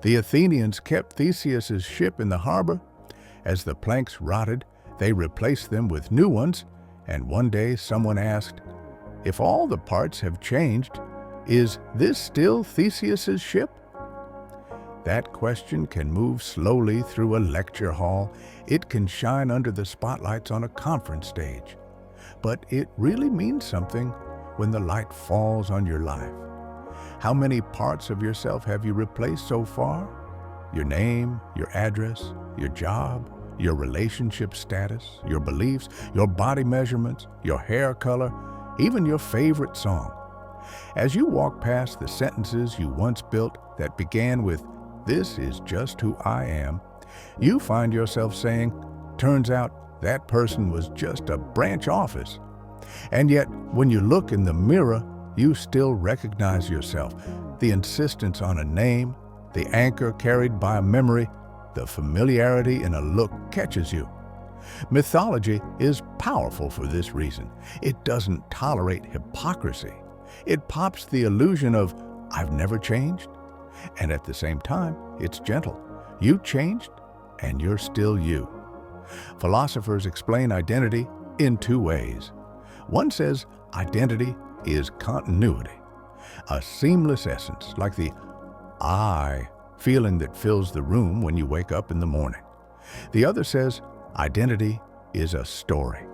The Athenians kept Theseus's ship in the harbor. As the planks rotted, they replaced them with new ones, and one day someone asked, "If all the parts have changed, is this still Theseus's ship?" That question can move slowly through a lecture hall. It can shine under the spotlights on a conference stage. But it really means something when the light falls on your life. How many parts of yourself have you replaced so far? Your name, your address, your job, your relationship status, your beliefs, your body measurements, your hair color, even your favorite song. As you walk past the sentences you once built that began with, "This is just who I am," you find yourself saying, "Turns out that person was just a branch office." And yet, when you look in the mirror, you still recognize yourself. The insistence on a name, the anchor carried by a memory, the familiarity in a look catches you. Mythology is powerful for this reason. It doesn't tolerate hypocrisy. It pops the illusion of, "I've never changed." And at the same time, it's gentle. You changed, and you're still you. Philosophers explain identity in two ways. One says identity is continuity, a seamless essence, like the I feeling that fills the room when you wake up in the morning. The other says identity is a story,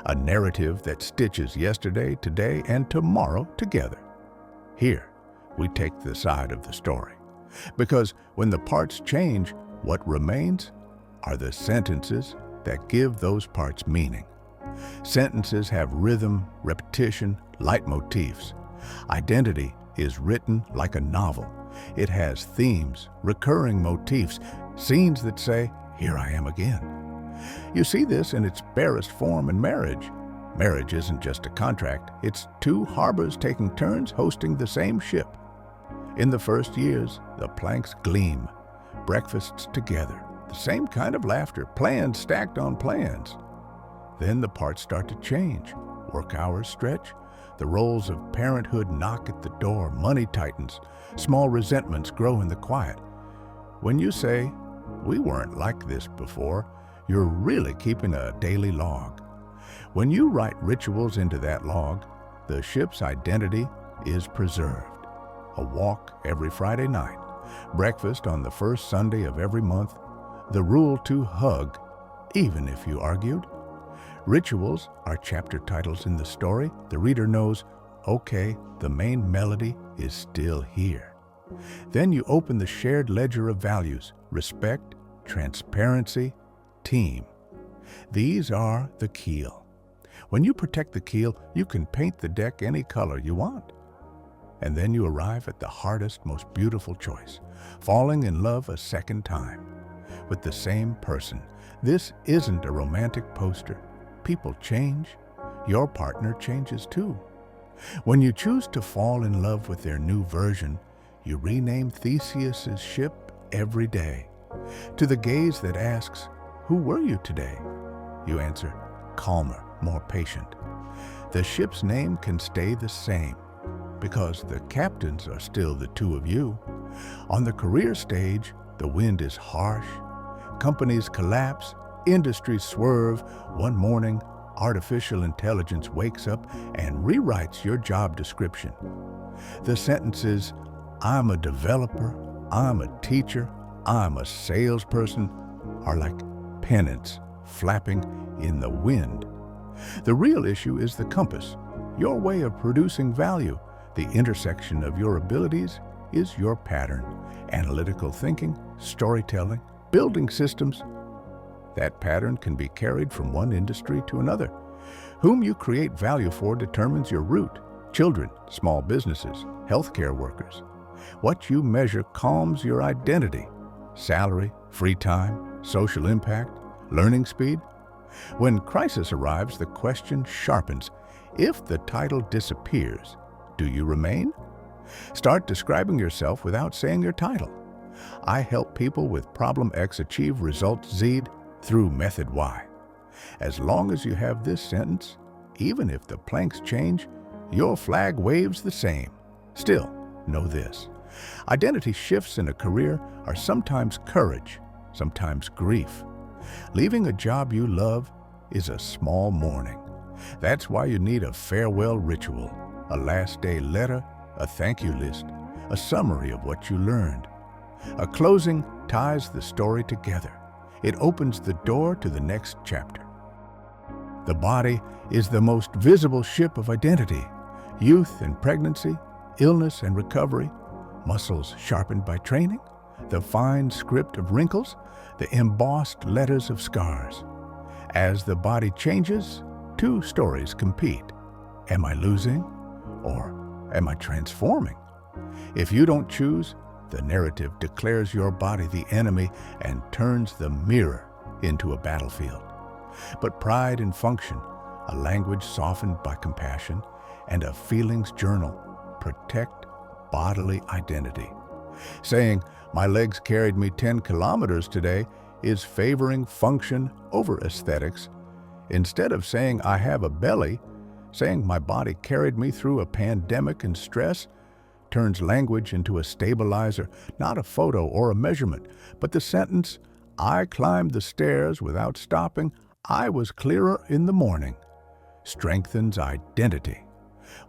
a narrative that stitches yesterday, today, and tomorrow together. Here, we take the side of the story. Because when the parts change, what remains are the sentences that give those parts meaning. Sentences have rhythm, repetition, leitmotifs. Identity is written like a novel. It has themes, recurring motifs, scenes that say, "Here I am again." You see this in its barest form in marriage. Marriage isn't just a contract, it's two harbors taking turns hosting the same ship. In the first years, the planks gleam, breakfasts together, the same kind of laughter, plans stacked on plans. Then the parts start to change. Work hours stretch, the roles of parenthood knock at the door, money tightens, small resentments grow in the quiet. When you say, "We weren't like this before," you're really keeping a daily log. When you write rituals into that log, the ship's identity is preserved. A walk every Friday night, breakfast on the first Sunday of every month, the rule to hug, even if you argued. Rituals are chapter titles in the story. The reader knows, okay, the main melody is still here. Then you open the shared ledger of values: respect, transparency, team. These are the keel. When you protect the keel, you can paint the deck any color you want. And then you arrive at the hardest, most beautiful choice: falling in love a second time with the same person. This isn't a romantic poster. People change. Your partner changes too. When you choose to fall in love with their new version, you rename Theseus's ship every day. To the gaze that asks, "Who were you today?" you answer, calmer, more patient. The ship's name can stay the same because the captains are still the two of you. On the career stage, the wind is harsh. Companies collapse, industries swerve. One morning, artificial intelligence wakes up and rewrites your job description. The sentences, "I'm a developer," "I'm a teacher," "I'm a salesperson," are like pennants flapping in the wind. The real issue is the compass, your way of producing value. The intersection of your abilities is your pattern: analytical thinking, storytelling, building systems. That pattern can be carried from one industry to another. Whom you create value for determines your route: children, small businesses, healthcare workers. What you measure calms your identity: salary, free time, social impact, learning speed. When crisis arrives, the question sharpens. If the title disappears, do you remain? Start describing yourself without saying your title. I help people with problem X achieve results Z through method Y. As long as you have this sentence, even if the planks change, your flag waves the same. Still, know this: Identity shifts in a career are sometimes courage, sometimes grief. Leaving a job you love is a small mourning. That's why you need a farewell ritual, a last day letter, a thank you list, a summary of what you learned. A closing ties the story together. It opens the door to the next chapter. The body is the most visible ship of identity. Youth and pregnancy, illness and recovery, muscles sharpened by training, the fine script of wrinkles, the embossed letters of scars. As the body changes, two stories compete. Am I losing or am I transforming? If you don't choose, the narrative declares your body the enemy and turns the mirror into a battlefield. But pride in function, a language softened by compassion, and a feelings journal protect bodily identity. Saying, "My legs carried me 10 kilometers today," is favoring function over aesthetics. Instead of saying, "I have a belly," saying, "My body carried me through a pandemic and stress," turns language into a stabilizer, not a photo or a measurement, but the sentence, "I climbed the stairs without stopping, I was clearer in the morning," strengthens identity.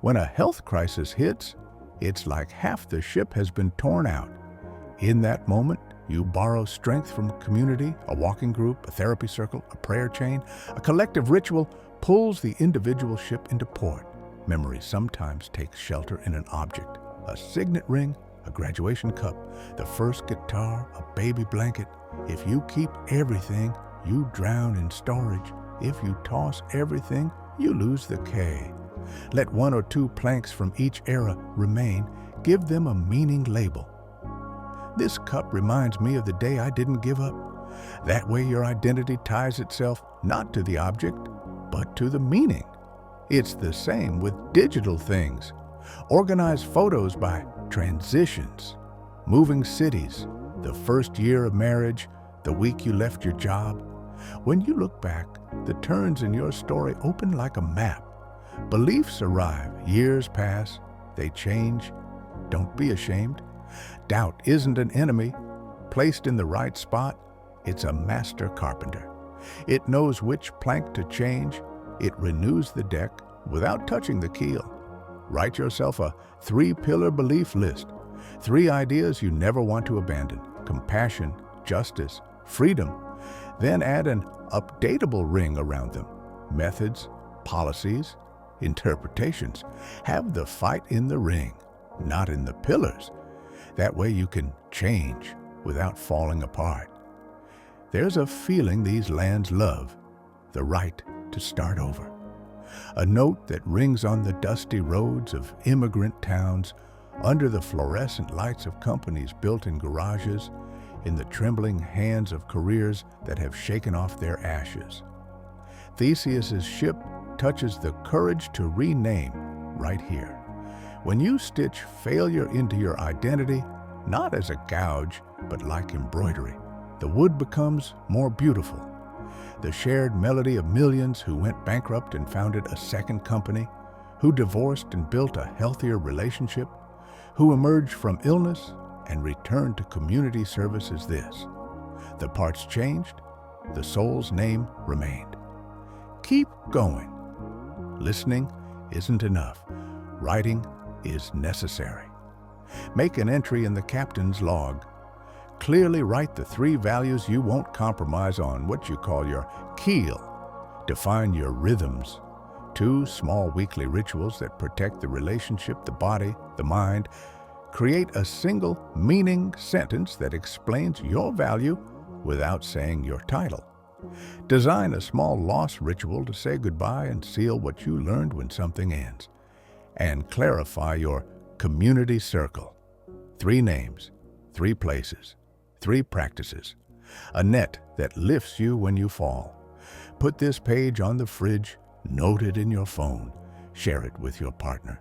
When a health crisis hits, it's like half the ship has been torn out. In that moment, you borrow strength from community, a walking group, a therapy circle, a prayer chain. A collective ritual pulls the individual ship into port. Memory sometimes takes shelter in an object, a signet ring, a graduation cup, the first guitar, a baby blanket. If you keep everything, you drown in storage. If you toss everything, you lose the K. Let one or two planks from each era remain. Give them a meaning label. This cup reminds me of the day I didn't give up. That way your identity ties itself not to the object, but to the meaning. It's the same with digital things. Organize photos by transitions, moving cities, the first year of marriage, the week you left your job. When you look back, the turns in your story open like a map. Beliefs arrive, years pass, they change. Don't be ashamed. Doubt isn't an enemy. Placed in the right spot, it's a master carpenter. It knows which plank to change. It renews the deck without touching the keel. Write yourself a 3-pillar belief list. 3 ideas you never want to abandon: compassion, justice, freedom. Then add an updatable ring around them. Methods, policies, interpretations. Have the fight in the ring, not in the pillars. That way you can change without falling apart. There's a feeling these lands love, the right to start over. A note that rings on the dusty roads of immigrant towns, under the fluorescent lights of companies built in garages, in the trembling hands of careers that have shaken off their ashes. Theseus's ship touches the courage to rename right here. When you stitch failure into your identity, not as a gouge, but like embroidery, the wood becomes more beautiful. The shared melody of millions who went bankrupt and founded a second company, who divorced and built a healthier relationship, who emerged from illness and returned to community service is this. The parts changed, the soul's name remained. Keep going. Listening isn't enough. Writing is necessary. Make an entry in the captain's log. Clearly write the 3 values you won't compromise on, what you call your keel. Define your rhythms. 2 small weekly rituals that protect the relationship, the body, the mind. Create a single meaning sentence that explains your value without saying your title. Design a small loss ritual to say goodbye and seal what you learned when something ends. And clarify your community circle. 3 names, 3 places, 3 practices. A net that lifts you when you fall. Put this page on the fridge, note it in your phone, share it with your partner.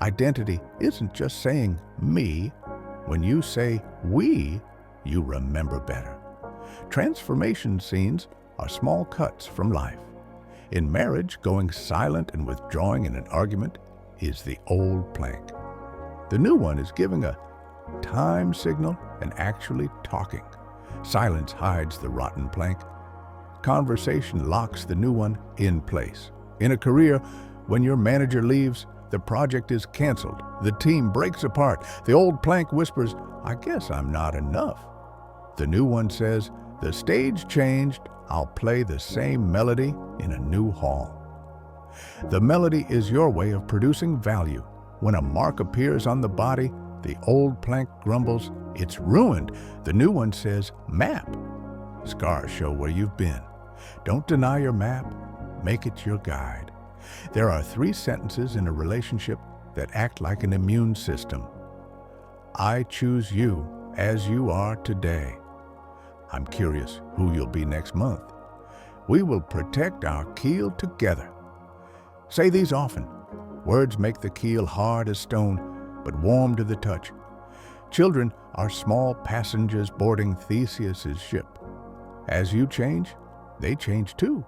Identity isn't just saying me. When you say we, you remember better. Transformation scenes are small cuts from life. In marriage, going silent and withdrawing in an argument is the old plank. The new one is giving a time signal and actually talking. Silence hides the rotten plank. Conversation locks the new one in place. In a career, when your manager leaves, the project is canceled. The team breaks apart. The old plank whispers, "I guess I'm not enough." The new one says, "The stage changed. I'll play the same melody in a new hall." The melody is your way of producing value. When a mark appears on the body, the old plank grumbles, "It's ruined." The new one says, "Map." Scars show where you've been. Don't deny your map. Make it your guide. There are 3 sentences in a relationship that act like an immune system. I choose you as you are today. I'm curious who you'll be next month. We will protect our keel together. Say these often. Words make the keel hard as stone, but warm to the touch. Children are small passengers boarding Theseus's ship. As you change, they change too.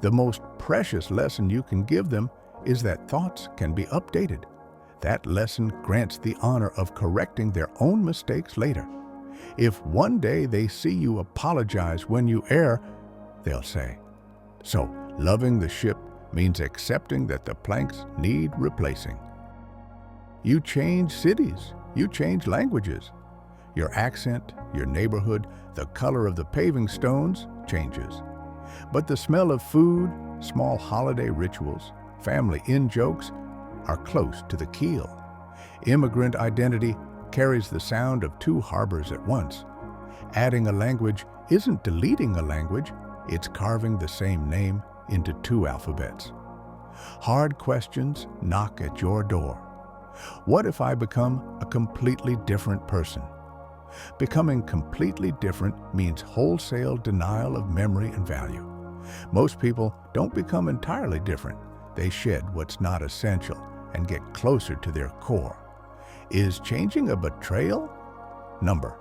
The most precious lesson you can give them is that thoughts can be updated. That lesson grants the honor of correcting their own mistakes later. If one day they see you apologize when you err, they'll say, "So, loving the ship means accepting that the planks need replacing." You change cities, you change languages. Your accent, your neighborhood, the color of the paving stones changes. But the smell of food, small holiday rituals, family in-jokes are close to the keel. Immigrant identity carries the sound of 2 harbors at once. Adding a language isn't deleting a language, it's carving the same name into 2 alphabets. Hard questions knock at your door. What if I become a completely different person? Becoming completely different means wholesale denial of memory and value. Most people don't become entirely different. They shed what's not essential and get closer to their core. Is changing a betrayal? Number.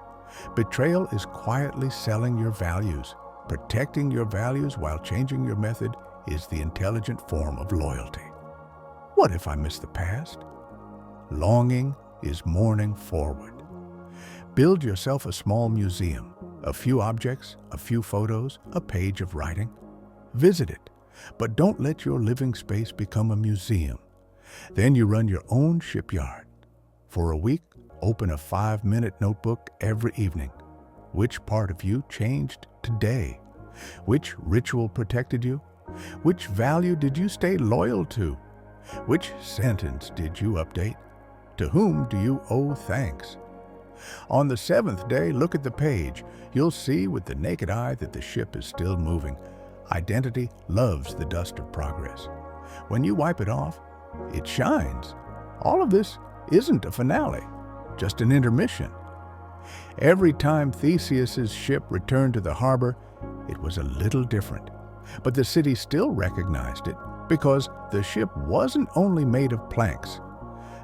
Betrayal is quietly selling your values. Protecting your values while changing your method is the intelligent form of loyalty. What if I miss the past? Longing is mourning forward. Build yourself a small museum, a few objects, a few photos, a page of writing. Visit it, but don't let your living space become a museum. Then you run your own shipyard. For a week, open a 5-minute notebook every evening. Which part of you changed today? Which ritual protected you? Which value did you stay loyal to? Which sentence did you update? To whom do you owe thanks? On the 7th day, look at the page. You'll see with the naked eye that the ship is still moving. Identity loves the dust of progress. When you wipe it off, it shines. All of this isn't a finale, just an intermission. Every time Theseus's ship returned to the harbor, it was a little different. But the city still recognized it because the ship wasn't only made of planks.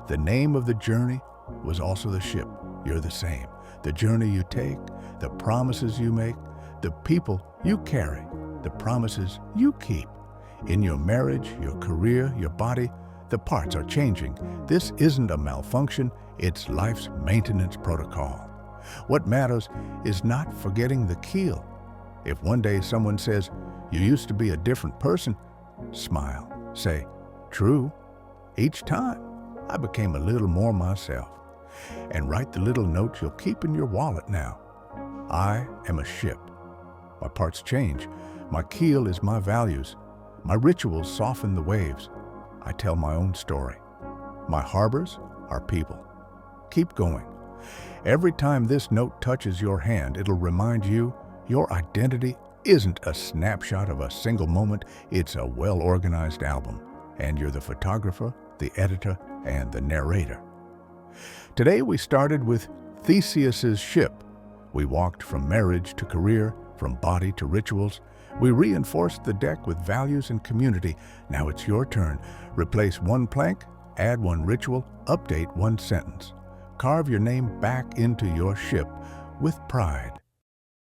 The name of the journey was also the ship. You're the same. The journey you take, the promises you make, the people you carry, the promises you keep. In your marriage, your career, your body, the parts are changing. This isn't a malfunction, it's life's maintenance protocol. What matters is not forgetting the keel. If one day someone says, "You used to be a different person," smile. Say, "True. Each time, I became a little more myself." And write the little note you'll keep in your wallet now. I am a ship. My parts change. My keel is my values. My rituals soften the waves. I tell my own story. My harbors are people. Keep going. Every time this note touches your hand, it'll remind you your identity isn't a snapshot of a single moment, it's a well-organized album. And you're the photographer, the editor, and the narrator. Today we started with Theseus's ship. We walked from marriage to career, from body to rituals. We reinforced the deck with values and community. Now it's your turn. Replace one plank, add one ritual, update one sentence. Carve your name back into your ship with pride.